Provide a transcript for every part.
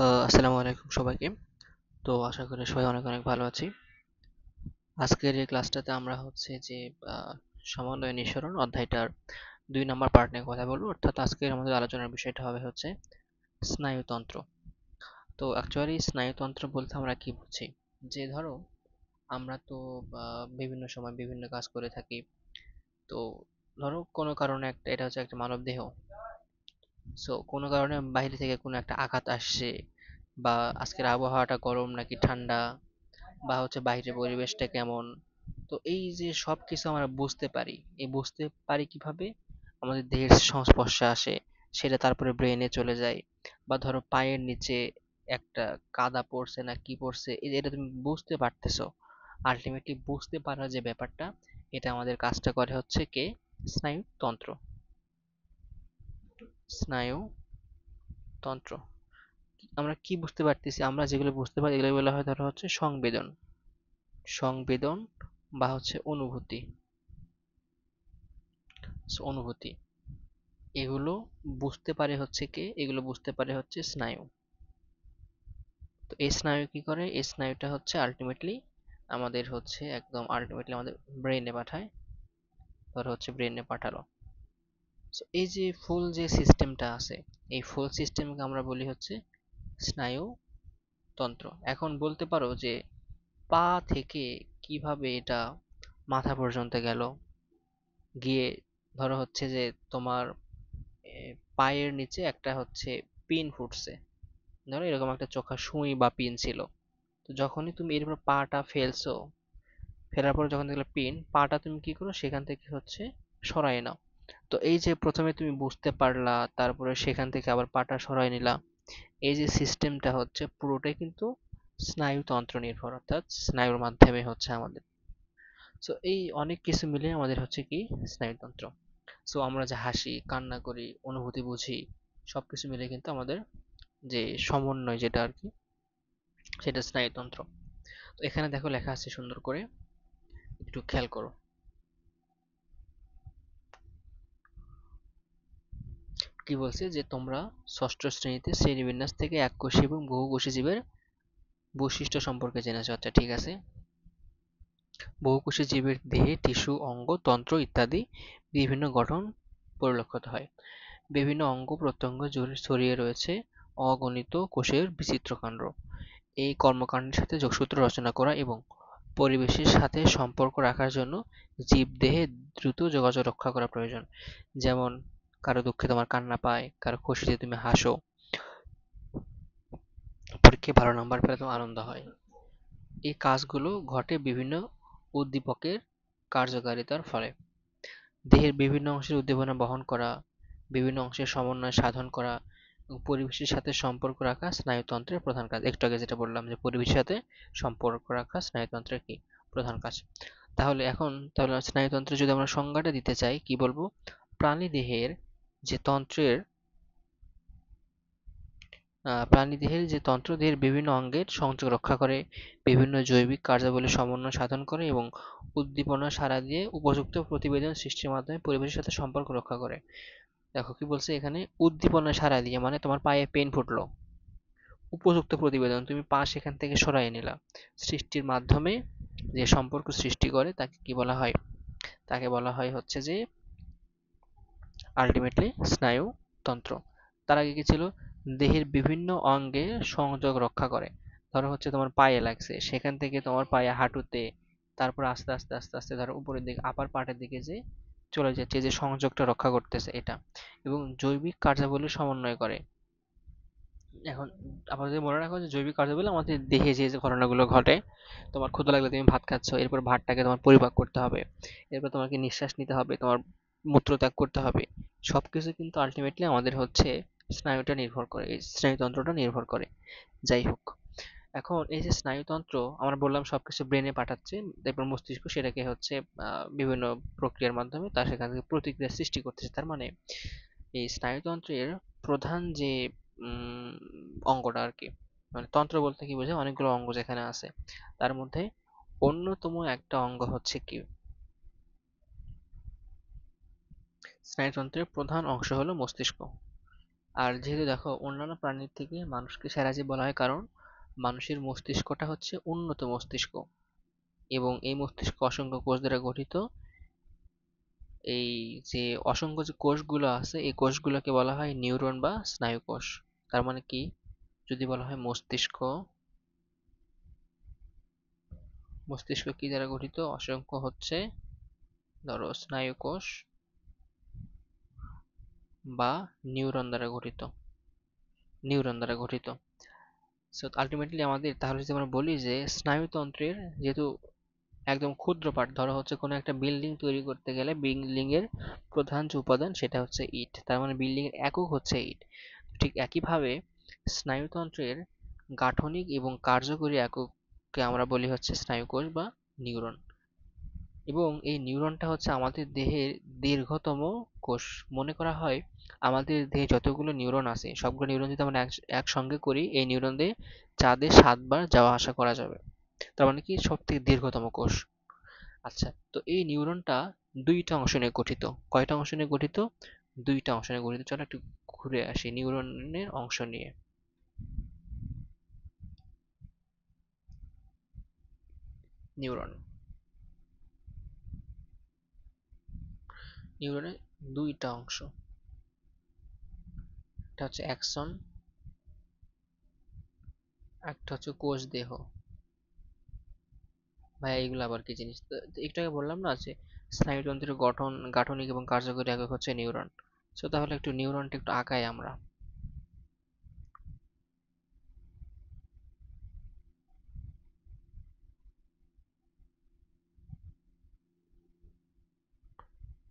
আসসালামু আলাইকুম সবাইকে। তো আশা করি সবাই অনেক অনেক ভালো আছি। আজকের এই ক্লাসটাতে আমরা হচ্ছে যে আহ, সমন্বয় নিঃসরণ অধ্যায়টার 2 নম্বর পার্ট নিয়ে কথা বলবো। অর্থাৎ আজকের আমাদের আলোচনার বিষয়টা হবে হচ্ছে স্নায়ুতন্ত্র। তো অ্যাকচুয়ালি স্নায়ুতন্ত্র বলতে আমরা কি বুঝি? যে ধরো আমরা তো বিভিন্ন সময় বিভিন্ন কাজ করে থাকি। তো ধরো কোনো কারণে একটা, এটা হচ্ছে একটা মানব দেহ। সো কোনো কারণে বাইরে থেকে কোনো একটা আঘাত আসছে, বা আজকের আবহাওয়াটা গরম নাকি ঠান্ডা, বা হচ্ছে বাইরের পরিবেশটা কেমন। তো এই যে সবকিছু আমরা বুঝতে পারি, এই বুঝতে পারি কিভাবে? আমাদের দেহের সংস্পর্শে আসে, সেটা তারপরে ব্রেনে চলে যায়। বা ধরো পায়ের নিচে একটা কাদা পড়ছে না কি পড়ছে, এটা তুমি বুঝতে পারতেছো। আলটিমেটলি বুঝতে পারা যে ব্যাপারটা, এটা আমাদের কাজটা করে হচ্ছে কে? স্নায়ুতন্ত্র। স্নায়ুতন্ত্র। আমরা কি বুঝতে পারতেছি? আমরা যেগুলো বুঝতে পারি এগুলো বলা হয় ধরো হচ্ছে সংবেদন। সংবেদন বা হচ্ছে অনুভূতি। অনুভূতি এগুলো বুঝতে পারে হচ্ছে কে? এগুলো বুঝতে পারে হচ্ছে স্নায়ু। তো এই স্নায়ু কি করে? এই স্নায়ুটা হচ্ছে আলটিমেটলি আমাদের হচ্ছে একদম আলটিমেটলি আমাদের ব্রেনে পাঠায়। ধরো হচ্ছে ব্রেনে পাঠালো। So এই যে ফুল যে সিস্টেমটা আছে, এই ফুল সিস্টেমকে আমরা বলি হচ্ছে স্নায়ুতন্ত্র। এখন বলতে পারো যে পা থেকে কিভাবে এটা মাথা পর্যন্ত গেল, গিয়ে ধরো হচ্ছে যে তোমার পায়ের নিচে একটা হচ্ছে পিন ফুটছে। ধরো এরকম একটা চোখা সুই বা পিন ছিল। তো যখনই তুমি এরপর পাটা ফেলছো, ফেরার পর যখন দেখলে পিন, পাটা তুমি কি করো? সেখান থেকে হচ্ছে সরায় নাও। তো এই যে প্রথমে তুমি বুঝতে পারলা, তারপরে সেখান থেকে আবার পাটা সরায় নিলা, এই যে সিস্টেমটা হচ্ছে পুরোটাই কিন্তু স্নায়ুতন্ত্র নির্ভর, অর্থাৎ স্নায়ুর মাধ্যমে হচ্ছে আমাদের। সো এই অনেক কিছু মিলে আমাদের হচ্ছে কি? স্নায়ুতন্ত্র। সো আমরা যে হাসি, কান্না করি, অনুভূতি বুঝি, সবকিছু মিলে কিন্তু আমাদের যে সমন্বয় যেটা আর কি, সেটা স্নায়ুতন্ত্র। তো এখানে দেখো লেখা আছে সুন্দর করে, একটু খেয়াল করো। কি বলছে? যে তোমরা ষষ্ঠ শ্রেণীতে শ্রেণীবিন্যাস থেকে এককোষী এবং বহুকোষী জীবের বৈশিষ্ট্য সম্পর্কে জেনেছো। আচ্ছা ঠিক আছে। বহুকোষী জীবের দেহে টিস্যু, অঙ্গ, তন্ত্র ইত্যাদি বিভিন্ন গঠন পরিলক্ষিত হয়। বিভিন্ন অঙ্গ প্রত্যঙ্গ জুড়ে ছড়িয়ে রয়েছে অগণিত কোষের বিচিত্র কাণ্ড। এই কর্মকাণ্ডের সাথে যোগসূত্র রচনা করা এবং পরিবেশের সাথে সম্পর্ক রাখার জন্য জীবদেহে দ্রুত যোগাযোগ রক্ষা করা প্রয়োজন। যেমন কারো দুঃখে তোমার কান্না পায়, কারো খুশিতে তুমি হাসো, পরীক্ষায় ভালো নাম্বার পেলে তোমার আনন্দ হয়। এই কাজগুলো ঘটে বিভিন্ন উদ্দীপকের কার্যকারিতার ফলে। দেহের বিভিন্ন অংশের উদ্দীপনা বহন করা, বিভিন্ন অংশের সমন্বয় সাধন করা এবং পরিবেশের সাথে সম্পর্ক রাখা স্নায়ুতন্ত্রের প্রধান কাজ। একটু আগে যেটা বললাম যে পরিবেশের সাথে সম্পর্ক রাখা স্নায়ুতন্ত্রের কি? প্রধান কাজ। তাহলে স্নায়ুতন্ত্রের যদি আমরা সংজ্ঞাটা দিতে চাই, কি বলবো? প্রাণীদেহের যে তন্ত্রের প্রাণীদেহের যে তন্ত্র দেহের বিভিন্ন অঙ্গের সংযোগ রক্ষা করে, বিভিন্ন জৈবিক কার্যাবলীর সমন্বয় সাধন করে এবং উদ্দীপনা সাড়া দিয়ে উপযুক্ত প্রতিবেদন সৃষ্টির মাধ্যমে পরিবেশের সাথে সম্পর্ক রক্ষা করে। দেখো কি বলছে এখানে? উদ্দীপনা সাড়া দিয়ে মানে তোমার পায়ে পেন ফুটলো, উপযুক্ত প্রতিবেদন, তুমি পা সেখান থেকে সরাই নিলা, সৃষ্টির মাধ্যমে যে সম্পর্ক সৃষ্টি করে তাকে কি বলা হয়? তাকে বলা হয় হচ্ছে যে আলটিমেটলি স্নায়ুতন্ত্র। তার আগে কি ছিল? দেহের বিভিন্ন অঙ্গে সংযোগ রক্ষা করে। ধরো হচ্ছে তোমার পায়ে লাগছে, সেখান থেকে তোমার পায়ে হাঁটুতে, তারপর আস্তে আস্তে আস্তে আস্তে ধরো উপরের দিকে আপার পার্টের দিকে যে চলে যাচ্ছে, যে সংযোগটা রক্ষা করতেছে এটা, এবং জৈবিক কার্যাবলী সমন্বয় করে। এখন আমাদের মনে রাখো যে জৈবিক কার্যাবলী আমাদের দেহে যে যে ঘটনাগুলো ঘটে, তোমার ক্ষুধা লাগলে তুমি ভাত খাচ্ছ, এরপর ভাতটাকে তোমার পরিপাক করতে হবে, এরপর তোমাকে নিঃশ্বাস নিতে হবে, তোমার মূত্রত্যাগ করতে হবে। সবকিছু কিন্তু আলটিমেটলি আমাদের হচ্ছে স্নায়ুটা নির্ভর করে, এই স্নায়ুতন্ত্রটা নির্ভর করে। যাই হোক, এখন এই যে স্নায়ুতন্ত্র আমরা বললাম সবকিছু ব্রেনে পাঠাচ্ছে, তারপর মস্তিষ্ক সেটাকে হচ্ছে বিভিন্ন প্রক্রিয়ার মাধ্যমে তার সেখান থেকে প্রতিক্রিয়া সৃষ্টি করতেছে। তার মানে এই স্নায়ুতন্ত্রের প্রধান যে উম, অঙ্গটা আর কি, মানে তন্ত্র বলতে কি বোঝায়? অনেকগুলো অঙ্গ যেখানে আছে, তার মধ্যে অন্যতম একটা অঙ্গ হচ্ছে কি? স্নায়ুতন্ত্রের প্রধান অংশ হলো মস্তিষ্ক। আর যেহেতু দেখো অন্যান্য প্রাণীর থেকে মানুষকে সেরা জীব বলা হয় কারণ মানুষের মস্তিষ্কটা হচ্ছে উন্নত মস্তিষ্ক এবং এই মস্তিষ্ক অসংখ্য কোষ দ্বারা গঠিত। এই যে অসংখ্য যে কোষগুলো আছে এই কোষগুলোকে বলা হয় নিউরন বা স্নায়ু কোষ। তার মানে কি, যদি বলা হয় মস্তিষ্ক, মস্তিষ্ক কি দ্বারা গঠিত? অসংখ্য হচ্ছে ধরো স্নায়ু কোষ বা নিউরন দ্বারা গঠিত, নিউরন দ্বারা গঠিত। সো আলটিমেটলি আমাদের তাহলে যদি আমরা বলি যে স্নায়ুতন্ত্রের যেহেতু একদম ক্ষুদ্র পার্ট, ধরো হচ্ছে কোনো একটা বিল্ডিং তৈরি করতে গেলে বিল্ডিং এর প্রধান যে উপাদান সেটা হচ্ছে ইট, তার মানে বিল্ডিং এর একক হচ্ছে ইট। ঠিক একইভাবে স্নায়ুতন্ত্রের গাঠনিক এবং কার্যকরী একককে আমরা বলি হচ্ছে স্নায়ুকোষ বা নিউরন। এবং এই নিউরনটা হচ্ছে আমাদের দেহের দীর্ঘতম কোষ। মনে করা হয় আমাদের দেহে যতগুলো নিউরন আছে সবগুলো নিউরন যদি আমরা একসঙ্গে করি এই নিউরন দিয়ে চাঁদে 7 বার যাওয়া আসা করা যাবে। তার মানে কি, সব থেকে দীর্ঘতম কোষ। আচ্ছা, তো এই নিউরনটা দুইটা অংশ নিয়ে গঠিত। কয়টা অংশ নিয়ে গঠিত? দুইটা অংশ নিয়ে গঠিত। চলো একটু ঘুরে আসি নিউরনের অংশ নিয়ে। নিউরন, নিউরনের দুইটা অংশ, একটা হচ্ছে অ্যাক্সন, একটা হচ্ছে কোষ দেহ। ভাই এইগুলো আবার কি জিনিস? তো একটু আগে বললাম না যে স্নায়ুতন্ত্রের গঠন, গাঠনিক এবং কার্যকরী একক হচ্ছে নিউরন। সো তাহলে একটু নিউরনটা একটু আঁকাই আমরা।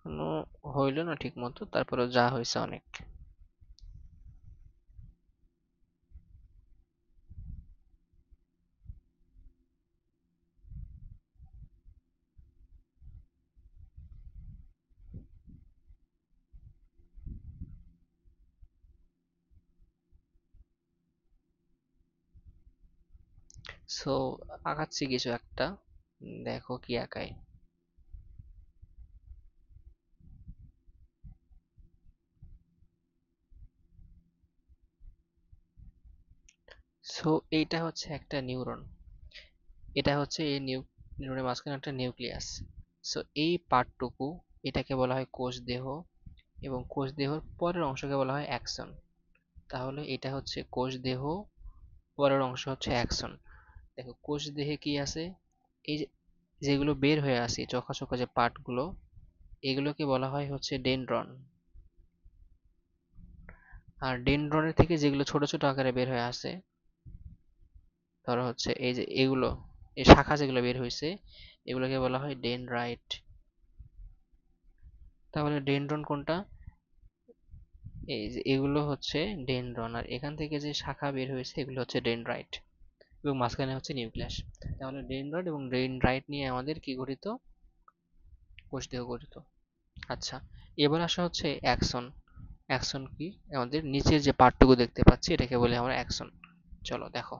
কোনো হইল না ঠিক মতো, তারপরে যা হয়েছে অনেক। সো আঁকাচ্ছি কিছু একটা, দেখো কি আঁকাই। সো এইটা হচ্ছে একটা নিউরন, এটা হচ্ছে এই নিউরনের মাঝখানে একটা নিউক্লিয়াস। সো এই পার্টটুকু, এটাকে বলা হয় কোষ দেহ, এবং কোষ দেহর পরের অংশকে বলা হয় অ্যাক্সন। তাহলে এটা হচ্ছে কোষ দেহ, পরের অংশ হচ্ছে অ্যাক্সন। দেখো কোষ দেহে কি আছে, এই যে যেগুলো বের হয়ে আসে চোখা চোখা যে পার্টগুলো, এগুলোকে বলা হয় হচ্ছে ডেনড্রন। আর ডেনড্রনের থেকে যেগুলো ছোট ছোট আকারে বের হয়ে আসে, ধরো হচ্ছে এই যে এগুলো, এই শাখা যেগুলো বের হয়েছে এগুলোকে বলা হয় ডেনড্রাইট। তাহলে ডেনড্রন কোনটা? এই যে এগুলো হচ্ছে ডেনড্রন, আর এখান থেকে যে শাখা বের হয়েছে এগুলো হচ্ছে ডেনড্রাইট, এবং মাঝখানে হচ্ছে নিউক্লিয়াস। তাহলে ডেনড্রন এবং ডেনড্রাইট নিয়ে আমাদের কি গঠিত? কোষদেহ গঠিত। আচ্ছা, এবার আসা হচ্ছে অ্যাকশন। অ্যাকশন কি? আমাদের নিচের যে পার্টটুকু দেখতে পাচ্ছি এটাকে বলি আমরা অ্যাকশন। চলো দেখো।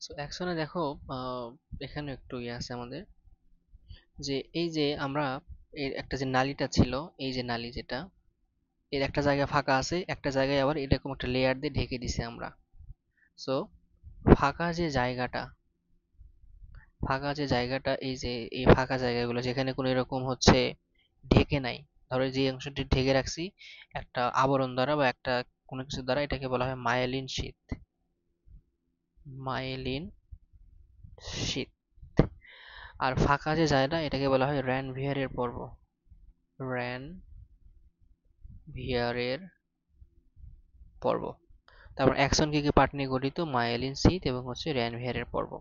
সো অ্যাকশনে দেখো, এখানে একটু ইয়ে আছে আমাদের, যে এই যে আমরা এর একটা যে নালীটা ছিল, এই যে নালী যেটা, এর একটা জায়গা ফাঁকা আছে, একটা জায়গায় আবার এরকম একটা লেয়ার দিয়ে ঢেকে দিছে আমরা। সো ফাঁকা যে জায়গাটা, ফাঁকা যে জায়গাটা, এই যে এই ফাঁকা জায়গাগুলো যেখানে কোনো এরকম হচ্ছে ঢেকে নাই, ধরো যে অংশটি ঢেকে রাখছি একটা আবরণ দ্বারা বা একটা কোনো কিছু দ্বারা, এটাকে বলা হয় মায়েলিন শীথ। মায়েলিন শীথ। আর ফাঁকা যে জায়গা এটাকে বলা হয় র্যানভিয়ারের পর্ব। র্যানভিয়ারের পর্ব। তারপর অ্যাকশন কি কি পার্ট নিয়ে গঠিত? মায়েলিন শীথ এবং হচ্ছে র্যানভিয়ারের পর্ব।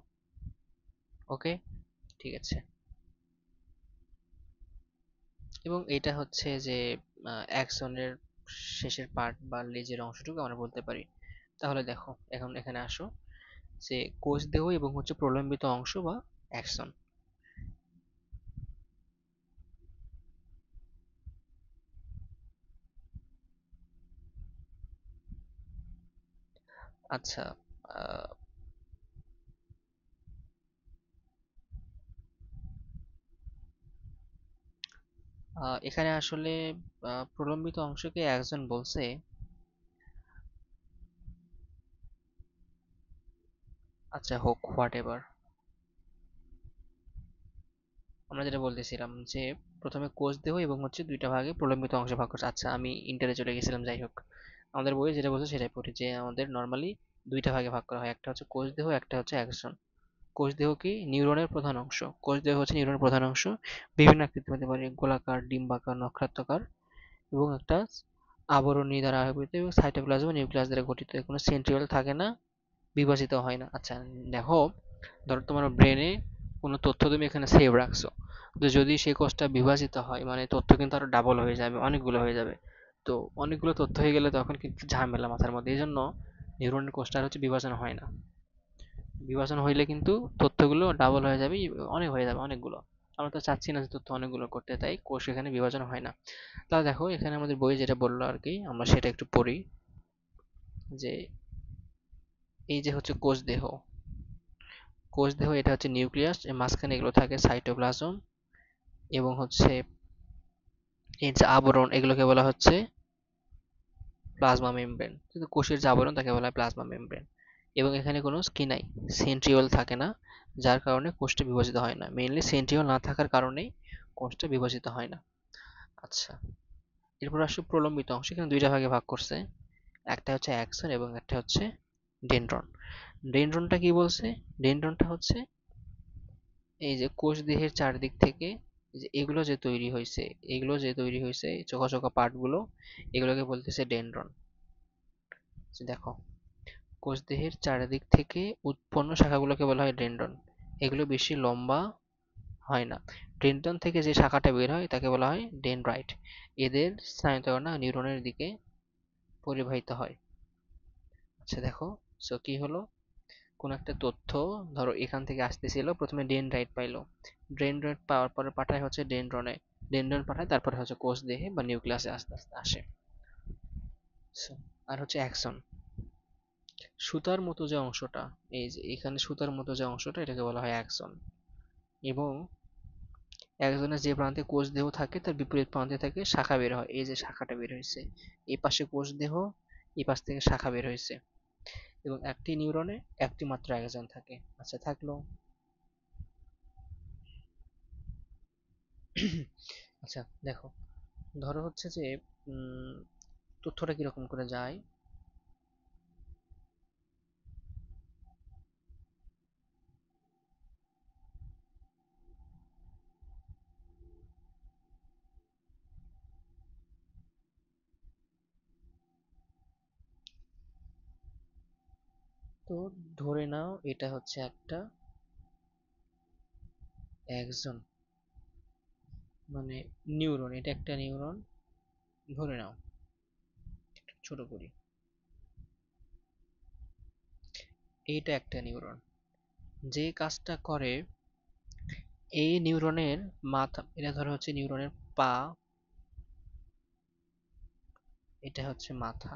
ওকে, ঠিক আছে। এবং এটা হচ্ছে যে অ্যাকশনের শেষের পার্ট বা লেজের অংশটুকু আমরা বলতে পারি। তাহলে দেখো এখন এখানে আসো, যে কোষ দেহ এবং হচ্ছে প্রলম্বিত অংশ বা অ্যাকশন। আচ্ছা, আহ, এখানে আসলে প্রলম্বিত অংশকে একজন বলছে। আচ্ছা, হোক, হোয়াট এভার। আমরা যেটা বলতেছিলাম যে প্রথমে কোষ দেহ এবং হচ্ছে দুইটা ভাগে প্রলম্বিত অংশে ভাগ করছে। আচ্ছা, আমি ইন্টারে চলে গেছিলাম, যাই হোক। আমাদের বইয়ে যেটা বলছে সেটাই পড়ি, যে আমাদের নর্মালি দুইটা ভাগে ভাগ করা হয়, একটা হচ্ছে কোষ দেহ, একটা হচ্ছে অ্যাক্সন। কোষ দেহ কি? নিউরনের প্রধান অংশ। কোষ দেহ হচ্ছে নিউরনের প্রধান অংশ। বিভিন্ন আকৃতি হতে পারে, গোলাকার, ডিম্বাকার, নক্ষত্রাকার, এবং একটা আবরণী দ্বারা আবৃত এবং সাইটোপ্লাজম ও নিউক্লিয়াস দ্বারা গঠিত। কোনো সেন্ট্রিওল থাকে না, বিভাজিত হয় না। আচ্ছা, দেখো, ধরো তোমার ব্রেনে কোনো তথ্য তুমি এখানে সেভ রাখছো, তো যদি সেই কোষটা বিভাজিত হয় মানে তথ্য কিন্তু আরো ডাবল হয়ে যাবে, অনেকগুলো হয়ে যাবে। তো অনেকগুলো তথ্য হয়ে গেলে তখন কিন্তু ঝামেলা মাথার মধ্যে, এই জন্য নিউরনের কোষটার হচ্ছে বিভাজন হয় না। বিভাজন হইলে কিন্তু তথ্যগুলো ডাবল হয়ে যাবে, অনেক হয়ে যাবে, অনেকগুলো। আমরা তো চাচ্ছি না যে তথ্য অনেকগুলো করতে, তাই কোষ এখানে বিভাজন হয় না। তাহলে দেখো, এখানে আমাদের বই যেটা বললো আর কি, আমরা সেটা একটু পড়ি। যে এই যে হচ্ছে কোষ দেহ, কোষ দেহ এটা হচ্ছে নিউক্লিয়াস, এর মাঝখানে এগুলো থাকে সাইটোপ্লাজম, এবং হচ্ছে এর যে আবরণ, এগুলোকে বলা হচ্ছে প্লাজমা মেমব্রেন। কিন্তু কোষের যে আবরণ তাকে বলা হয় প্লাজমা মেমব্রেন। এবং এখানে কোনো কি নাই, সেন্ট্রিওল থাকে না, যার কারণে কোষটা বিভাজিত হয় না। মেইনলি সেন্ট্রিওল না থাকার কারণেই কোষটা বিভাজিত হয় না। আচ্ছা, এরপর আসলে প্রলম্বিত অংশ, এখানে দুইটা ভাগে ভাগ করছে। একটা হচ্ছে অ্যাক্সন এবং একটা হচ্ছে ডেনড্রন। ডেনড্রনটা কি বলছে? ডেনড্রনটা হচ্ছে এই যে কোষ দেহের চারদিক থেকে যে এগুলো যে তৈরি হয়েছে, এগুলো যে তৈরি হয়েছে চোখা চোখা পার্টগুলো, এগুলোকে বলতেছে ডেনড্রন। দেখো, কোষ দেহের চারিদিক থেকে উৎপন্ন শাখাগুলোকে বলা হয় ডেনড্রন। এগুলো বেশি লম্বা হয় না। ডেনড্রন থেকে যে শাখাটা বের হয় তাকে বলা হয় ডেনড্রাইট। এদের স্নায়ুতরণা নিউরনের দিকে পরিবাহিত হয়। আচ্ছা, দেখো, সো কি হলো, কোন একটা তথ্য ধরো এখান থেকে আসতেছিল, প্রথমে ডেনড্রাইট পাইলো, ডেনড্রাইট পাওয়ার পরে পাঠায় হচ্ছে ডেনড্রনে, ডেনড্রন পাঠায় তারপরে হচ্ছে কোষ দেহে বা নিউক্লিয়াসে আস্তে আস্তে আসে। So, আর হচ্ছে অ্যাক্সন, সুতার মতো যে অংশটা, এই যে এখানে সুতার মতো যে অংশটা, এটাকে বলা হয় অ্যাক্সন। এবং একজনের যে প্রান্তে কোষ দেহ থাকে তার বিপরীত প্রান্তে থেকে শাখা বের হয়, এই যে শাখাটা বের হয়েছে, এই পাশে কোষ দেহ, এই পাশ থেকে শাখা বের হয়েছে। এবং একটি নিউরনে একটি মাত্র অ্যাক্সন থাকে। আচ্ছা, থাকলো। আচ্ছা, দেখো, ধরো হচ্ছে যে উম, তথ্যটা কিরকম করে যায়। তো ধরে নাও এটা হচ্ছে একটা অ্যাক্সন, মানে নিউরন, এটা একটা নিউরন ধরে নাও, ছোট করি, এইটা একটা নিউরন। যে কাজটা করে এই নিউরনের মাথা, এটা ধরো হচ্ছে নিউরনের পা, এটা হচ্ছে মাথা।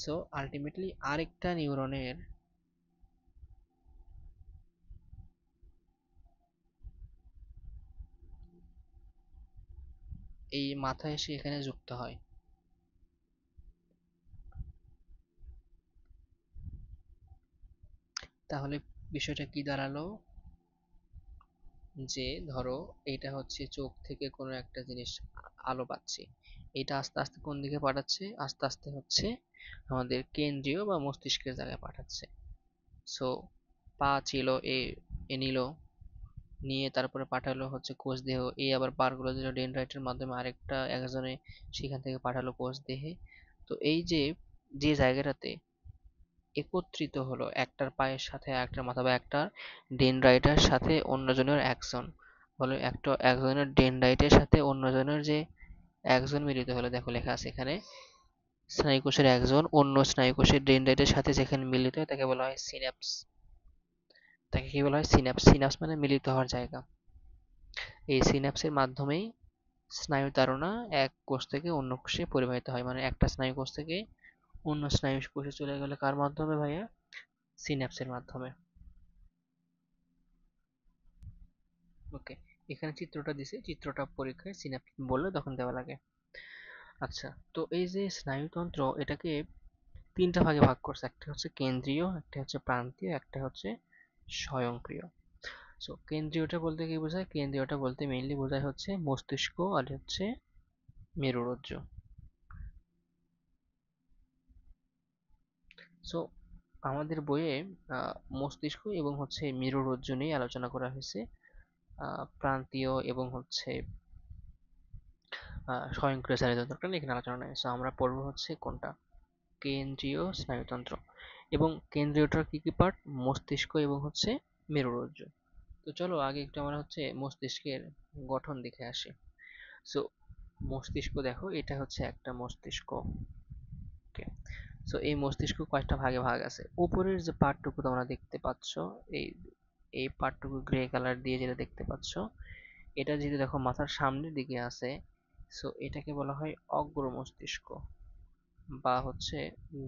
সো আলটিমেটলি আরেকটা নিউরনের এই মাথা এসে এখানে যুক্ত হয়। তাহলে বিষয়টা কি দাঁড়ালো, যে ধরো এইটা হচ্ছে চোখ থেকে কোনো একটা জিনিস, আলো পাচ্ছে, এটা আস্তে আস্তে কোন দিকে পাঠাচ্ছে, আস্তে আস্তে হচ্ছে আমাদের কেন্দ্রীয় বা মস্তিষ্কের জায়গায় পাঠাচ্ছে। সো পা ছিল, এ এ নিল, নিয়ে তারপরে পাঠালো হচ্ছে কোষ দেহ, এই আবার পারগুলো দিল ডেনড্রাইটের মাধ্যমে আরেকটা একজনে, সেখান থেকে পাঠালো কোষ দেহে। তো এই যে যে জায়গাটাতে একত্রিত হলো একটার পায়ের সাথে একটার মাথা, বা একটা ডেনড্রাইটের সাথে অন্যজনের অ্যাকশন, বলে একটা একজনের ডেনড্রাইটের সাথে অন্যজনের যে একজন মিলিত হলো, দেখো লেখা আছে এখানে, স্নায়ুকোষের একজন অন্য স্নায়ুকোষের ডেনড্রাইটের সাথে যেখানে মিলিত হয় তাকে বলা হয় সিন্যাপস। তাকে কি বলা হয়? সিন্যাপস। সিন্যাপস মানে মিলিত হওয়ার জায়গা। এই সিন্যাপসের মাধ্যমেই স্নায়ুতাড়না এক কোষ থেকে অন্য কোষে পরিবাহিত হয়, মানে একটা স্নায়ু কোষ থেকে অন্য স্নায়ুকোষে চলে গেলে কার মাধ্যমে ভাইয়া? সিন্যাপসের মাধ্যমে। ওকে, এখানে চিত্রটা দিছে, চিত্রটা পরীক্ষায় সিন্যাপস বললে তখন দেওয়া লাগে। আচ্ছা, তো এই যে স্নায়ুতন্ত্র এটাকে তিনটা ভাগে ভাগ করছে, একটা হচ্ছে কেন্দ্রীয়, একটা হচ্ছে প্রান্তীয়, একটা হচ্ছে স্বয়ংক্রিয়। সো কেন্দ্রীয়টা বলতে কি বোঝায়? কেন্দ্রীয়টা বলতে মেইনলি বোঝায় হচ্ছে মস্তিষ্ক আর হচ্ছে মেরুরজ্জ। সো আমাদের বইয়ে মস্তিষ্ক এবং হচ্ছে মেরুরজ্জ নিয়ে আলোচনা করা হয়েছে। প্রান্তীয় এবং হচ্ছে স্বয়ংক্রিয় স্নায়ুতন্ত্রটা নিয়ে এখানে আলোচনা নেই। সো আমরা পড়বো হচ্ছে কোনটা? কেন্দ্রীয় স্নায়ুতন্ত্র। এবং কেন্দ্রীয়টার কি কি পার্ট? মস্তিষ্ক এবং হচ্ছে মেরুরজ্জ। তো চলো আগে একটু আমরা হচ্ছে মস্তিষ্কের গঠন দেখে আসি। সো মস্তিষ্ক দেখো, এটা হচ্ছে একটা মস্তিষ্ক। ওকে, সো এই মস্তিষ্ক কয়েকটা ভাগে ভাগ আছে। উপরের যে পার্টটুকু তোমরা দেখতে পাচ্ছ, এই এই পার্টটুকু গ্রে কালার দিয়ে যেটা দেখতে পাচ্ছ, এটা যদি দেখো মাথার সামনের দিকে আছে, সো এটাকে বলা হয় অগ্র মস্তিষ্ক বা হচ্ছে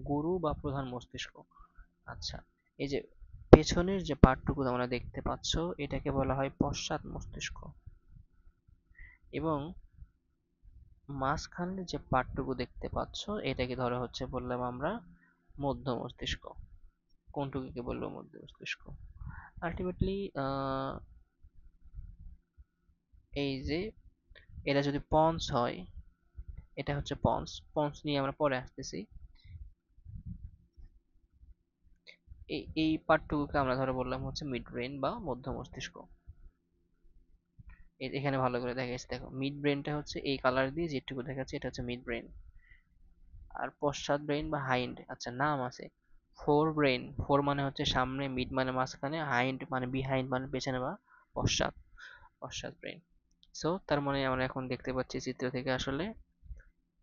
গুরু বা প্রধান মস্তিষ্ক। আচ্ছা, এই যে পেছনের যে পার্টটুকু তোমরা দেখতে পাচ্ছ, এটাকে বলা হয় পশ্চাৎ মস্তিষ্ক। এবং মাঝখানের যে পার্টটুকু দেখতে পাচ্ছ, এটাকে ধরো হচ্ছে বললাম আমরা মধ্য মস্তিষ্ক। কোনটুকুকে বলবো মধ্য মস্তিষ্ক? আলটিমেটলি এই যে এটা যদি পন্স হয়, এটা হচ্ছে পন্স। পন্স নিয়ে আমরা পরে আসতেছি। এই পার্টটুকুকে আমরা ধরো বললাম হচ্ছে মিড ব্রেন বা মধ্য মস্তিষ্ক। এখানে ভালো করে দেখাচ্ছি, দেখো মিড ব্রেনটা হচ্ছে এই কালার দিয়ে যেটুকু দেখাচ্ছে, এটা হচ্ছে মিড ব্রেন। আর পশ্চাৎ ব্রেন বা হাইন্ড, আচ্ছা নাম আছে ফোর ব্রেন। ফোর মানে হচ্ছে সামনে, মিড মানে মাঝখানে, হাইন্ড মানে বিহাইন্ড মানে পেছনে বা পশ্চাৎ, পশ্চাৎ ব্রেন। সো তার মানে আমরা এখন দেখতে পাচ্ছি চিত্র থেকে আসলে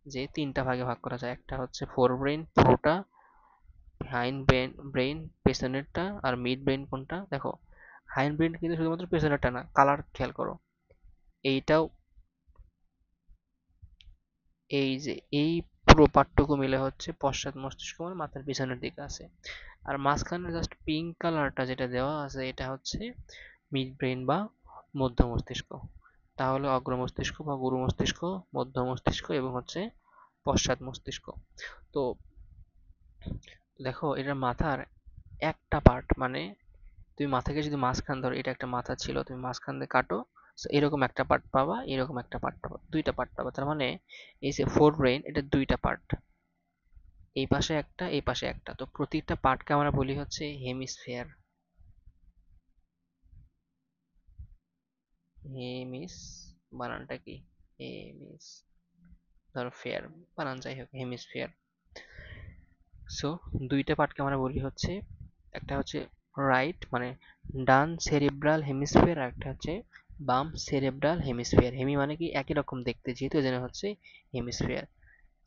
যে তিনটা ভাগে ভাগ করা যায়। একটা হচ্ছে ফোর ব্রেন পুরোটা, হাইন্ড ব্রেন ব্রেন পেছনেরটা, আর মিড ব্রেন কোনটা দেখো, হাইন্ড ব্রেন কিন্তু শুধুমাত্র পেছনেরটা না, কালার খেয়াল করো। এইটাও, এই যে এই পুরো পার্টটুকু মিলে হচ্ছে পশ্চাৎ মস্তিষ্ক, মানে মাথার পিছনের দিকে আছে। আর মাঝখানে জাস্ট পিঙ্ক কালারটা যেটা দেওয়া আছে, এটা হচ্ছে মিড ব্রেন বা মধ্য মস্তিষ্ক। তাহলে অগ্র মস্তিষ্ক বা গুরু মস্তিষ্ক, মধ্য মস্তিষ্ক এবং হচ্ছে পশ্চাৎ মস্তিষ্ক। তো দেখো, এটা মাথার একটা পার্ট, মানে তুমি মাথাকে যদি মাঝখান ধরো, এটা একটা মাথা ছিল, তুমি মাঝখান দিয়ে কাটো, so এরকম একটা পার্ট পাবা, এরকম একটা পার্ট পাবা, দুইটা পার্ট পাবা। তার মানে এই যে ফোর ব্রেন, এটা দুইটা পার্ট, এই পাশে একটা, এই পাশে একটা। তো প্রতিটা পার্টকে আমরা বলি হচ্ছে হেমিস্ফিয়ার। হেমিস বানানটা কি? হেমিস, ধরো ফেয়ার বানান, যাই হোক হেমিস্ফিয়ার। সো দুইটা পার্টকে আমরা বলি হচ্ছে, একটা হচ্ছে রাইট মানে ডান সেরিব্রাল হেমিস্ফিয়ার, আর একটা হচ্ছে বাম সেরেব্রাল হেমিস্ফিয়ার। হেমি মানে কি একই রকম দেখতে, যেহেতু এজন্য হচ্ছে হেমিস্ফিয়ার।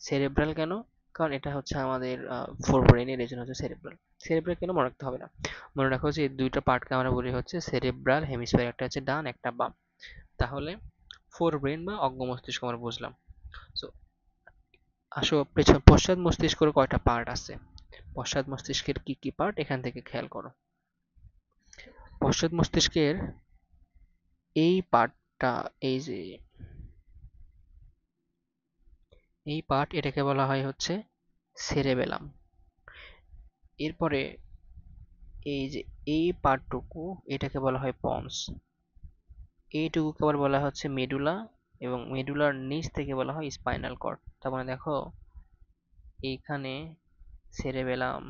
সেরেব্রাল কেন? কারণ এটা হচ্ছে আমাদের ফোর ব্রেনের, এজন্য হচ্ছে সেরেব্রাল। সেরেব্রাল কেন মনে রাখতে হবে না, মনে রাখা হচ্ছে এই দুইটা পার্টকে আমরা বলি হচ্ছে সেরেব্রাল হেমিস্ফিয়ার, একটা হচ্ছে ডান একটা বাম। তাহলে ফোর ব্রেন বা অজ্ঞ মস্তিষ্ক আমরা বুঝলাম। সো আসো পেছন, পশ্চাৎ মস্তিষ্কের কয়টা পার্ট আছে, পশ্চাৎ মস্তিষ্কের কি কি পার্ট এখান থেকে খেয়াল করো। পশ্চাৎ মস্তিষ্কের এই পার্টটা, এই যে এই পার্ট, এটাকে বলা হয় হচ্ছে সেরেবেলাম। এরপরে এই যে এই পার্টটুকু, এটাকে বলা হয় পন্স। এইটুকুকে আবার বলা হচ্ছে মেডুলা, এবং মেডুলার নিচ থেকে বলা হয় স্পাইনাল কর্ড। তার মানে দেখো, এইখানে সেরেবেলাম,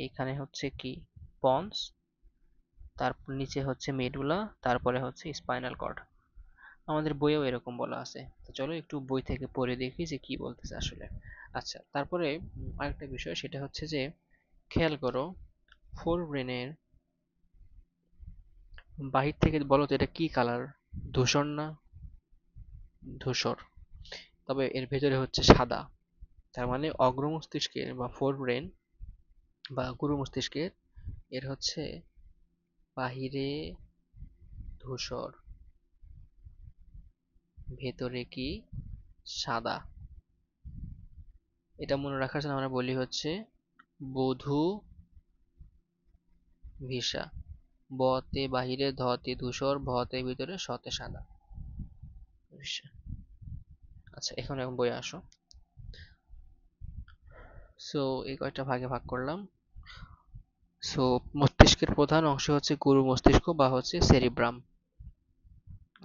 এইখানে হচ্ছে কি পন্স, তারপর নিচে হচ্ছে মেডুলা, তারপরে হচ্ছে স্পাইনাল কর্ড। আমাদের বইয়েও এরকম বলা আছে। তো চলো একটু বই থেকে পড়ে দেখি যে কি বলতেছে আসলে। আচ্ছা, তারপরে আরেকটা বিষয়, সেটা হচ্ছে যে খেয়াল করো, ফোর ব্রেনের বাহির থেকে বলো তো এটা কি কালার? ধূসর না? ধূসর। তবে এর ভেতরে হচ্ছে সাদা। তার মানে অগ্র মস্তিষ্কের বা ফোর ব্রেন বা গুরু মস্তিষ্কের, এর হচ্ছে বাহিরে ধূসর, ভেতরে কি সাদা। এটা মনে রাখার জন্য আমরা বলি হচ্ছে বধূ ভিসা। বতে বাহিরে, ধতে ধূসর, ভতে ভিতরে, শতে সাদা। ভিসা। আচ্ছা, এখন বই আসো। সো এই কয়টা ভাগে ভাগ করলাম। সো মস্তিষ্কের প্রধান অংশ হচ্ছে গুরু মস্তিষ্ক বা হচ্ছে সেরিব্রাম।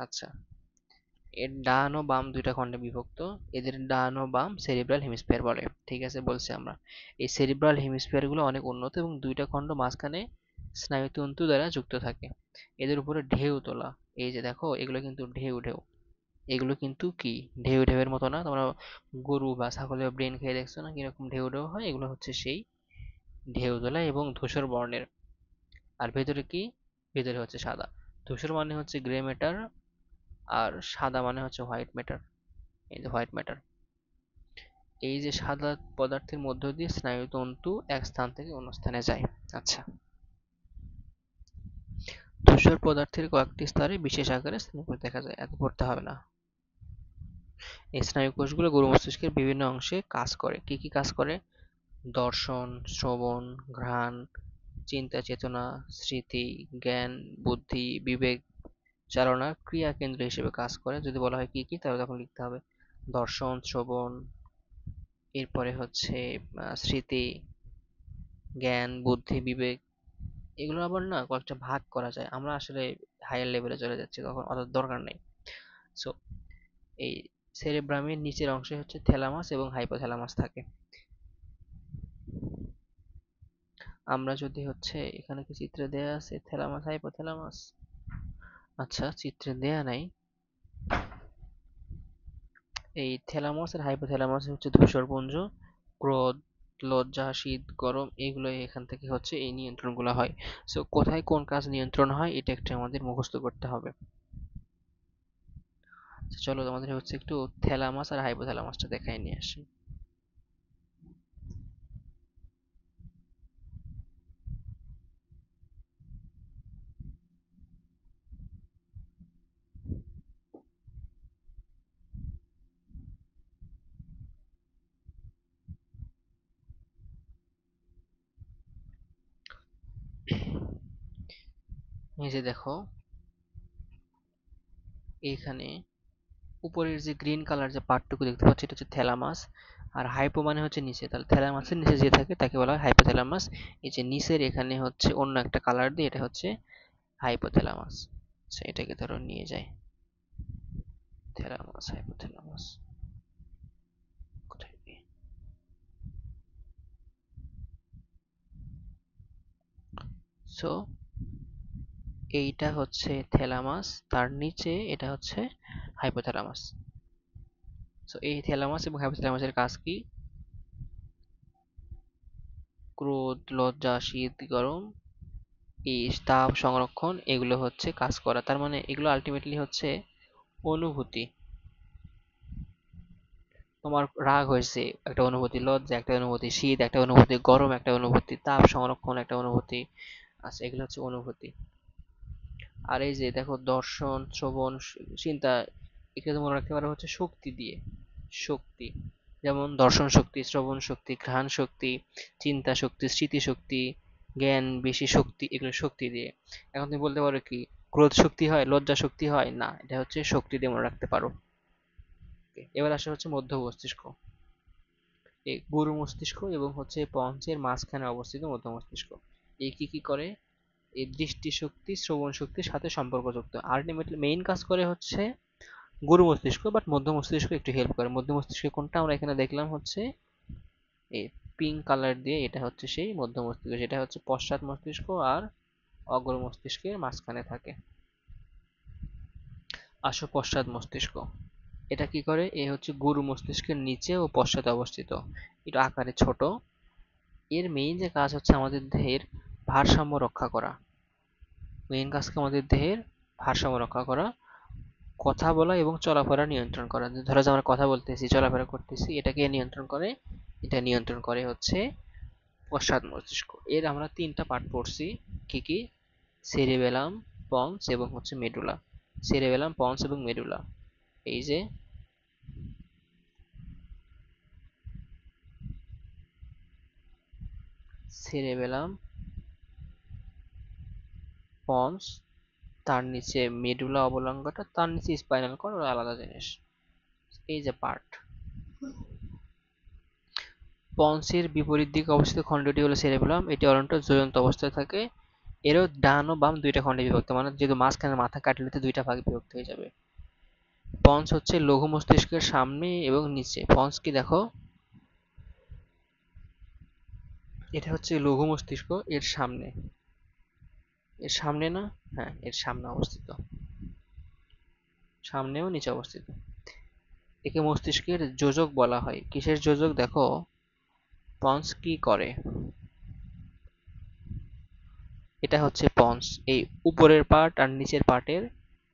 আচ্ছা, এর ডান ও বাম দুইটা খণ্ডে বিভক্ত। এদের ডান ও বাম সেরিব্রাল হেমিস্ফিয়ার বলে। ঠিক আছে, বলছি আমরা এই সেরিব্রাল হেমিস্ফিয়ার গুলো অনেক উন্নত এবং দুইটা খণ্ড মাঝখানে স্নায়ুতন্তু দ্বারা যুক্ত থাকে। এদের উপরে ঢেউ তোলা। এই যে দেখো, এগুলো কিন্তু ঢেউ ঢেউ। এগুলো কিন্তু কি, ঢেউ ঢেউয়ের মতো না। তোমরা গরু বা ছাগলের ব্রেন খেয়ে দেখছো না কিরকম ঢেউ ঢেউ হয়? এগুলো হচ্ছে সেই ঢেউ তোলা এবং ধূসর বর্ণের। আর ভেতরে কি? ভেতরে হচ্ছে সাদা। ধূসর মানে হচ্ছে গ্রে ম্যাটার, আর সাদা মানে হচ্ছে হোয়াইট ম্যাটার। এই যে হোয়াইট ম্যাটার। এই যে সাদা পদার্থের মধ্য দিয়ে স্নায়ুতন্তু এক স্থান থেকে অন্য স্থানে যায়। আচ্ছা, ধূসর পদার্থের কয়েকটি স্তরে বিশেষ আকারে স্নায়ুকোষ দেখা যায়, এত পড়তে হবে না। এই স্নায়ুকোষগুলো গরু মস্তিষ্কের বিভিন্ন অংশে কাজ করে। কি কি কাজ করে? দর্শন, শ্রবণ, ঘ্রাণ, চিন্তা চেতনা, স্মৃতি, জ্ঞান, বুদ্ধি, বিবেক, চালনা, ক্রিয়া কেন্দ্র হিসেবে কাজ করে। যদি বলা হয় কি কি, তাহলে তখন লিখতে হবে দর্শন, শ্রবণ, এরপরে হচ্ছে স্মৃতি, জ্ঞান, বুদ্ধি, বিবেক। এগুলো আবার না কয়েকটা ভাগ করা যায়। আমরা আসলে হায়ার লেভেলে চলে যাচ্ছি, তখন অত দরকার নেই। সো এই সেরেব্রামের নিচের অংশে হচ্ছে থ্যালামাস এবং হাইপোথ্যালামাস থাকে। আমরা যদি হচ্ছে, এখানে কি চিত্রে দেয়া আছে থ্যালামাস হাইপোথ্যালামাস? আচ্ছা, চিত্রে দেয়া নাই। এই থ্যালামাস আর হাইপোথ্যালামাস হচ্ছে ধূসরপুঞ্জ। ক্রোধ, লজ্জা, শীত, গরম, এগুলো এখান থেকে হচ্ছে এই নিয়ন্ত্রণগুলো হয়। সো কোথায় কোন কাজ নিয়ন্ত্রণ হয় এটা একটা আমাদের মুখস্থ করতে হবে। আচ্ছা, চলো তোমাদের হচ্ছে একটু থ্যালামাস আর হাইপোথ্যালামাসটা দেখাই নিয়ে আসি। এই যে দেখো, এইখানে উপরের যে গ্রিন কালার যে পার্টটুকু দেখতে পাচ্ছি এটা হচ্ছে থ্যালামাস। আর হাইপো মানে হচ্ছে নিচে, তাহলে থ্যালামাসের নিচে যে থাকে তাকে বলা হয় হাইপোথ্যালামাস। এই যে নিচের এখানে হচ্ছে অন্য একটা কালার দিয়ে, এটা হচ্ছে হাইপোথ্যালামাস। আচ্ছা, এটাকে ধরো নিয়ে যায় থ্যালামাস হাইপোথ্যালামাস। কোথায় গিয়ে? সো এইটা হচ্ছে থ্যালামাস, তার নিচে এটা হচ্ছে হাইপোথ্যালামাস। সো এই থ্যালামাস এবং হাইপোথ্যালামাসের কাজ কি? ক্রোধ, লজ্জা, শীত, গরম, এই তাপ সংরক্ষণ, এগুলো হচ্ছে কাজ করা। তার মানে এগুলো আলটিমেটলি হচ্ছে অনুভূতি। তোমার রাগ হয়েছে একটা অনুভূতি, লজ্জা একটা অনুভূতি, শীত একটা অনুভূতি, গরম একটা অনুভূতি, তাপ সংরক্ষণ একটা অনুভূতি। আচ্ছা, এগুলো হচ্ছে অনুভূতি। আর এই যে দেখো, দর্শন, শ্রবণ, চিন্তা, এখানে মনে রাখতে পারো হচ্ছে শক্তি দিয়ে। শক্তি, যেমন দর্শন শক্তি, শ্রবণ শক্তি, ঘ্রাণ শক্তি, চিন্তা শক্তি, স্মৃতি শক্তি, জ্ঞান বেশি শক্তি, এগুলো শক্তি দিয়ে। এখন তুমি বলতে পারো কি ক্রোধ শক্তি হয়, লজ্জা শক্তি হয় না, এটা হচ্ছে শক্তি দিয়ে মনে রাখতে পারো। এবার আসা হচ্ছে মধ্য মস্তিষ্ক। এই গুরু মস্তিষ্ক এবং হচ্ছে পঞ্চের মাঝখানে অবস্থিত মধ্য মস্তিষ্ক। এই কি কি করে? এই দৃষ্টি শক্তি, শ্রবণ শক্তির সাথে সম্পর্কযুক্ত। আলটিমেটলি মেইন কাজ করে হচ্ছে গুরু মস্তিষ্ক, বাট মধ্য মস্তিষ্ক একটু হেল্প করে। মধ্য মস্তিষ্ক কোনটা আমরা এখানে দেখলাম হচ্ছে এই পিঙ্ক কালার দিয়ে, এটা হচ্ছে সেই মধ্য মস্তিষ্ক, যেটা হচ্ছে পশ্চাৎ মস্তিষ্ক আর অগ্র মস্তিষ্কের মাঝখানে থাকে। আসো পশ্চাৎ মস্তিষ্ক। এটা কি করে? এ হচ্ছে গুরু মস্তিষ্কের নিচে ও পশ্চাতে অবস্থিত। এটা আকারে ছোট। এর মেইন যে কাজ হচ্ছে আমাদের দেহের ভারসাম্য রক্ষা করা। মেইন কাজ কি আমাদের দেহের ভারসাম্য রক্ষা করা, কথা বলা এবং চলাফেরা নিয়ন্ত্রণ করা। ধরো যে আমরা কথা বলতেছি, চলাফেরা করতেছি, এটাকে নিয়ন্ত্রণ করে। এটা নিয়ন্ত্রণ করে হচ্ছে পশ্চাৎ মস্তিষ্ক। এর আমরা তিনটা পার্ট পড়ছি। কি কি? সেরিবেলাম, পন্স এবং হচ্ছে মেডুলা। সেরিবেলাম, পন্স এবং মেডুলা। এই যে সেরেবেলাম, পন্স, তার নিচে মেডুলা অবলঙ্গটা, তার নিচে স্পাইনাল কর্ড, ওরা আলাদা জিনিস। এই যে পার্ট, পন্সের বিপরীত দিকে অবস্থিত খণ্ডটি হলো সেরেবেলাম। এটি অরন্ট জ্বলন্ত অবস্থায় থাকে। এরও ডান ও বাম দুইটা খণ্ডে বিভক্ত, মানে যেহেতু মাঝখানে মাথা কাটলে তো দুইটা ভাগে বিভক্ত হয়ে যাবে। পন্স হচ্ছে লঘু মস্তিষ্কের সামনে এবং নিচে। পন্স কি দেখো, এটা হচ্ছে লঘু মস্তিষ্ক, এর সামনে, এর সামনে না, হ্যাঁ এর সামনে অবস্থিত, সামনে ও নিচে অবস্থিত। একে মস্তিষ্কের যোজক বলা হয়। কিসের যোজক দেখো, পন্স কি করে, এটা হচ্ছে পন্স, এই উপরের পার্ট আর নিচের পার্টের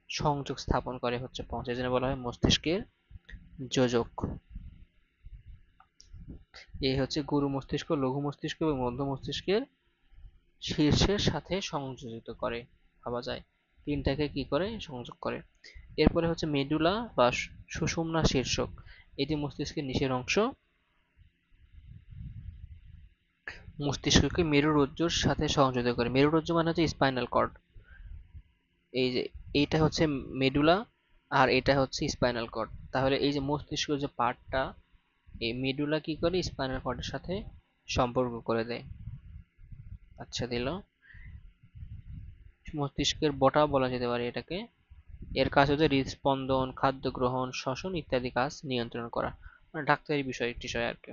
সংযোগ স্থাপন করে হচ্ছে পন্স, এই জন্য বলা হয় মস্তিষ্কের যোজক। এই হচ্ছে গুরু মস্তিষ্ক, লঘু মস্তিষ্ক এবং মধ্য মস্তিষ্কের শীর্ষের সাথে সংযোজিত করে, ভাবা যায় তিনটাকে কি করে সংযোগ করে। এরপরে হচ্ছে মেডুলা বা সুষুম্না শীর্ষক, এটি মস্তিষ্কের নিচের অংশ, মস্তিষ্ককে মেরুরজ্জুর সাথে সংযোজিত করে। মেরুরজ্জু মানে হচ্ছে স্পাইনাল কর্ড, এই যে এইটা হচ্ছে মেডুলা আর এটা হচ্ছে স্পাইনাল কর্ড। তাহলে এই যে মস্তিষ্ক যে পার্টটা, এই মেডুলা কি করে স্পাইনাল কর্ডের সাথে সম্পর্ক করে দেয়। আচ্ছা দিল, মস্তিষ্কের বটা বলা যেতে পারে এটাকে। এর কাজ হচ্ছে হৃদস্পন্দন, খাদ্য গ্রহণ, শ্বসন ইত্যাদি কাজ নিয়ন্ত্রণ করা, মানে ডাক্তারি বিষয় টিষয় আর কি।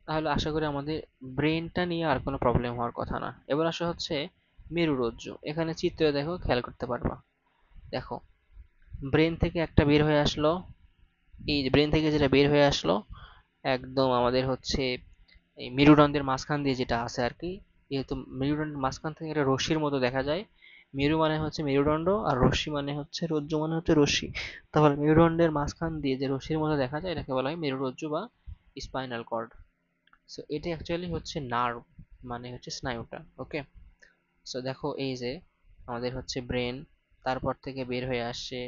তাহলে আশা করি আমাদের ব্রেনটা নিয়ে আর কোনো প্রবলেম হওয়ার কথা না। এবার আসা হচ্ছে মেরুরজ্জু। এখানে চিত্রে দেখো, খেয়াল করতে পারবা, দেখো ব্রেন থেকে একটা বের হয়ে আসলো, এই ব্রেন থেকে যেটা বের হয়ে আসলো একদম আমাদের হচ্ছে এই মেরুদণ্ডের মাঝখান দিয়ে যেটা আছে আর কি, যেহেতু মেরুদণ্ডের মাঝখান থেকে একটা রশ্মির মতো দেখা যায়। মেরু মানে হচ্ছে মেরুদণ্ড, আর রশ্মি মানে হচ্ছে রজ্জু, মানে হচ্ছে রশ্মি। তাহলে মেরুদণ্ডের মাঝখান দিয়ে যে রশ্মির মতো দেখা যায় এটাকে বলা হয় মেরুরজ্জু বা স্পাইনাল কর্ড। সো এটা অ্যাকচুয়ালি হচ্ছে নার্ভ, মানে হচ্ছে স্নায়ুটা। ওকে, সো দেখো এই যে আমাদের হচ্ছে ব্রেন, তারপর থেকে বের হয়ে আসছে,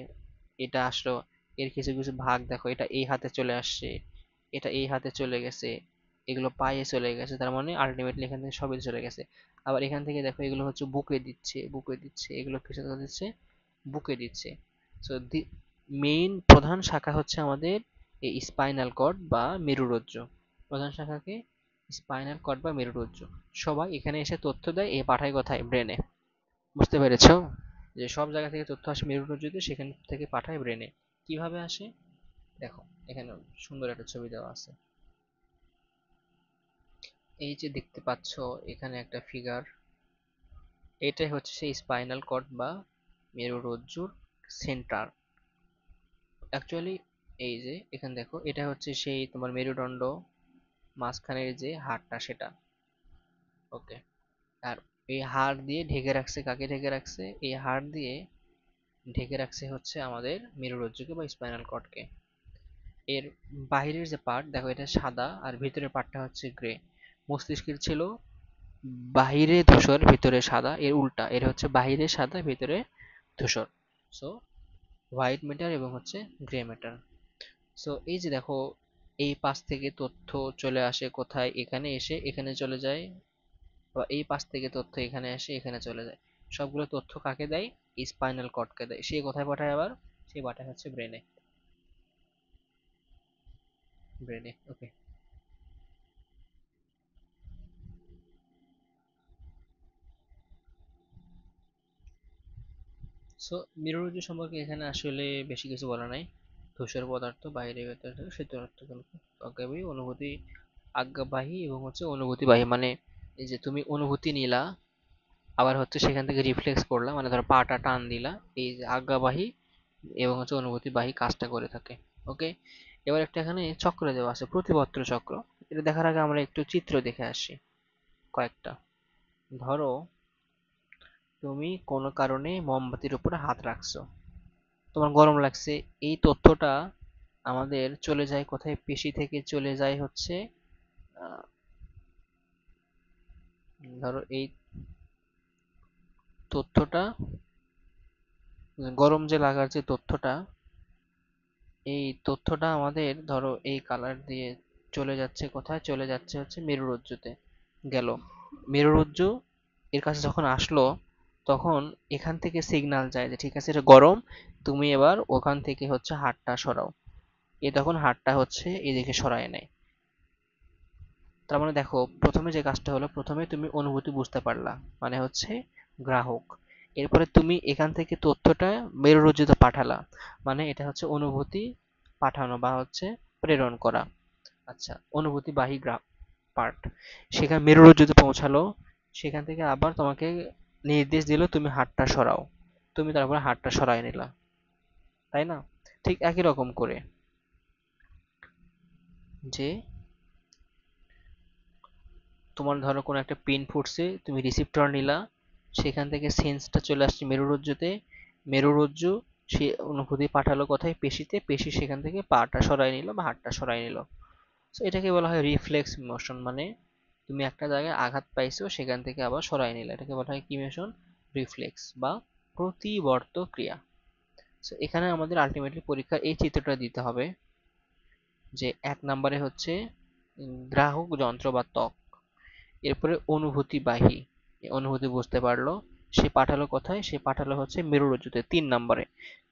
এটা আসলো, এর কিছু কিছু ভাগ দেখো, এটা এই হাতে চলে আসছে, এটা এই হাতে চলে গেছে, এগুলো পায়ে চলে গেছে, তার মানে আলটিমেটলি এখান থেকে সবই চলে গেছে। আবার এখান থেকে দেখো এগুলো হচ্ছে বুকে দিচ্ছে, বুকে দিচ্ছে, এগুলো কিসে দিচ্ছে, বুকে দিচ্ছে। সো মেইন প্রধান শাখা হচ্ছে আমাদের এই স্পাইনাল কর্ড বা মেরুরজ্জু। প্রধান শাখাকে স্পাইনাল কর্ড বা মেরুরজ্জু। সবাই এখানে এসে তথ্য দেয়, এ পাঠায় কোথায়, ব্রেনে। বুঝতে পেরেছো যে সব জায়গা থেকে তথ্য আসে মেরুরজ্জুতে, সেখান থেকে পাঠায় ব্রেনে। কিভাবে আসে দেখো, এখানে সুন্দর একটা ছবি দেওয়া আছে। এই যে দেখতে পাচ্ছ এখানে একটা ফিগার, এটাই হচ্ছে সেই স্পাইনাল কর্ড বা মেরুরজ্জুর সেন্টার। অ্যাকচুয়ালি এই যে এখানে দেখো, এটা হচ্ছে সেই তোমার মেরুদণ্ড, মাঝখানের যে হাড়টা সেটা। ওকে, আর এই হাড় দিয়ে ঢেকে রাখছে, কাকে ঢেকে রাখছে, এই হাড় দিয়ে ঢেকে রাখছে হচ্ছে আমাদের মেরুরজ্জুকে বা স্পাইনাল কর্ডকে। এর বাহিরের যে পার্ট দেখো, এটা সাদা আর ভিতরের পার্টটা হচ্ছে গ্রে। মস্তিষ্কের ছিল বাহিরে ধূসর ভিতরে সাদা, এর উল্টা, এর হচ্ছে বাহিরে সাদা ভিতরে ধূসর। সো হোয়াইট ম্যাটার এবং হচ্ছে গ্রে ম্যাটার। সো এই যে দেখো, এই পাশ থেকে তথ্য চলে আসে কোথায়, এখানে এসে এখানে চলে যায়, বা এই পাশ থেকে তথ্য এখানে আসে এখানে চলে যায়। সবগুলো তথ্য কাকে দেয়, স্পাইনাল কর্ডকে দেয়। সে কোথায় পাঠায় আবার, সে পাঠায় হচ্ছে ব্রেনে, ব্রেনে। ওকে, সো মেরুরজ্জু সম্পর্কে এখানে আসলে বেশি কিছু বলা নাই। ধূসর পদার্থ, বাইরে ভেতরে শীতল অজ্ঞাবাহী, অনুভূতি আজ্ঞাবাহী এবং হচ্ছে অনুভূতিবাহী, মানে এই যে তুমি অনুভূতি নিলা, আবার হচ্ছে সেখান থেকে রিফ্লেক্স করলা, মানে ধরো পাটা টান দিলা, এই যে আজ্ঞাবাহী এবং হচ্ছে অনুভূতিবাহী কাজটা করে থাকে। ওকে, এবার একটা এখানে চক্র দেওয়া আছে, প্রতিপত্র চক্র। এটা দেখার আগে আমরা একটু চিত্র দেখে আসি কয়েকটা। ধরো তুমি কোনো কারণে মোমবাতির উপরে হাত রাখছো, তোমার গরম লাগছে, এই তথ্যটা আমাদের চলে যায় কোথায়, পেশি থেকে চলে যায় হচ্ছে আহ, ধরো এই তথ্যটা, গরম যে লাগার যে তথ্যটা, এই তথ্যটা আমাদের ধরো এই কালার দিয়ে চলে যাচ্ছে কোথায়, চলে যাচ্ছে হচ্ছে মেরুরজ্জুতে। গেল। মেরুরজ্জু এর কাছে যখন আসলো, তখন এখান থেকে সিগন্যাল যায় যে ঠিক আছে এটা গরম, তুমি এবার ওখান থেকে হচ্ছে হাতটা সরাও। এ তখন হাতটা হচ্ছে এদিকে সরায় নেয়। তার মানে দেখো, প্রথমে যে কাজটা হলো, প্রথমে তুমি অনুভূতি বুঝতে পারলা, মানে হচ্ছে গ্রাহক। এরপরে তুমি এখান থেকে তথ্যটা মেরুরজ্জুতে পাঠালা, মানে এটা হচ্ছে অনুভূতি পাঠানো বা হচ্ছে প্রেরণ করা। আচ্ছা, অনুভূতিবাহী পার্ট সেখানে মেরুরজ্জুতে পৌঁছালো। সেখান থেকে আবার তোমাকে নির্দেশ দিল তুমি হাতটা সরাও, তুমি তারপরে হাতটা সরাই নিলা, তাই না? ঠিক একই রকম করে যে তোমার ধরো কোনো একটা পেন ফুটছে, তুমি রিসিপ্টর নিলা, সেখান থেকে সেন্সটা চলে আসছে মেরুরজ্জুতে, মেরুরজ্জু সে অনুভূতি পাঠালো কোথায়, পেশিতে, পেশি সেখান থেকে পাটা সরাই নিল বা হাতটা সরাই নিল। তো এটাকে বলা হয় রিফ্লেক্স মোশন, মানে তুমি একটা জায়গায় আঘাত পাইছো সেখান থেকে আবার সরাই নিলে, এটাকে বলা হয় কি মোশন? রিফ্লেক্স বা প্রতিবর্ত ক্রিয়া। তো এখানে আমাদের আলটিমেটলি পরীক্ষার এই চিত্রটা দিতে হবে যে ১ নম্বরে হচ্ছে গ্রাহক যন্ত্র বা ত্বক, এরপরে অনুভূতিবাহী, অনুভূতি বুঝতে পারলো, সে পাঠালো কোথায়, সে পাঠালো হচ্ছে মেরুরজ্জুতে ৩ নম্বরে।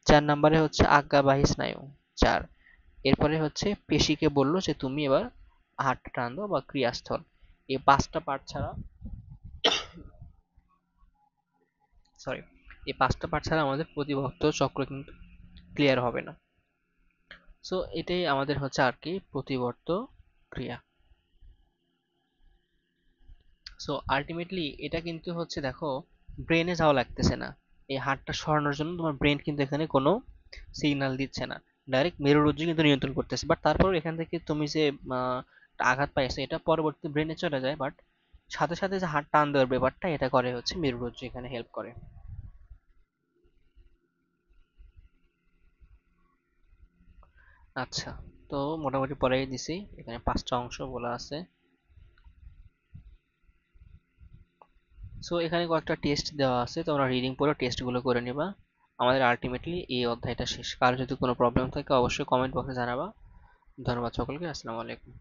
৪ নম্বরে হচ্ছে আজ্ঞাবাহী স্নায়ু, ৪। এরপরে হচ্ছে পেশিকে বললো যে তুমি এবার হাতটা টান দাও বা ক্রিয়াস্থল। এই ৫টা পার্ট ছাড়া, সরি, এই ৫টা পার্ট ছাড়া আমাদের প্রতিবর্ত চক্র কিন্তু ক্লিয়ার হবে না। সো এটাই আমাদের হচ্ছে আর কি প্রতিবর্ত ক্রিয়া। সো আলটিমেটলি এটা কিন্তু হচ্ছে দেখো, ব্রেনে যাওয়া লাগতেছে না। এই হাতটা সরানোর জন্য তোমার ব্রেন কিন্তু এখানে কোনো সিগন্যাল দিচ্ছে না, ডাইরেক্ট মেরুরজ্জু কিন্তু নিয়ন্ত্রণ করতেছে। বাট তারপর এখান থেকে তুমি যে আঘাত পাইছো এটা পরবর্তী ব্রেনে চলে যায়, বাট সাথে সাথে যে হাত টান দেওয়ার ব্যাপারটা এটা করে হচ্ছে মেরুরজ্জু, এখানে হেল্প করে। আচ্ছা, তো মোটামুটি পরেই দিছি, এখানে 5টা অংশ বলা আছে। সো এখানে কয়েকটা টেস্ট দেওয়া আছে, তোমরা রিডিং পড়ে টেস্টগুলো করে নিবা। আমাদের আলটিমেটলি এই অধ্যায়টা শেষ। কারো যদি কোনো প্রবলেম থাকে অবশ্যই কমেন্ট বক্সে জানাবা। ধন্যবাদ সকলকে, আসসালামু আলাইকুম।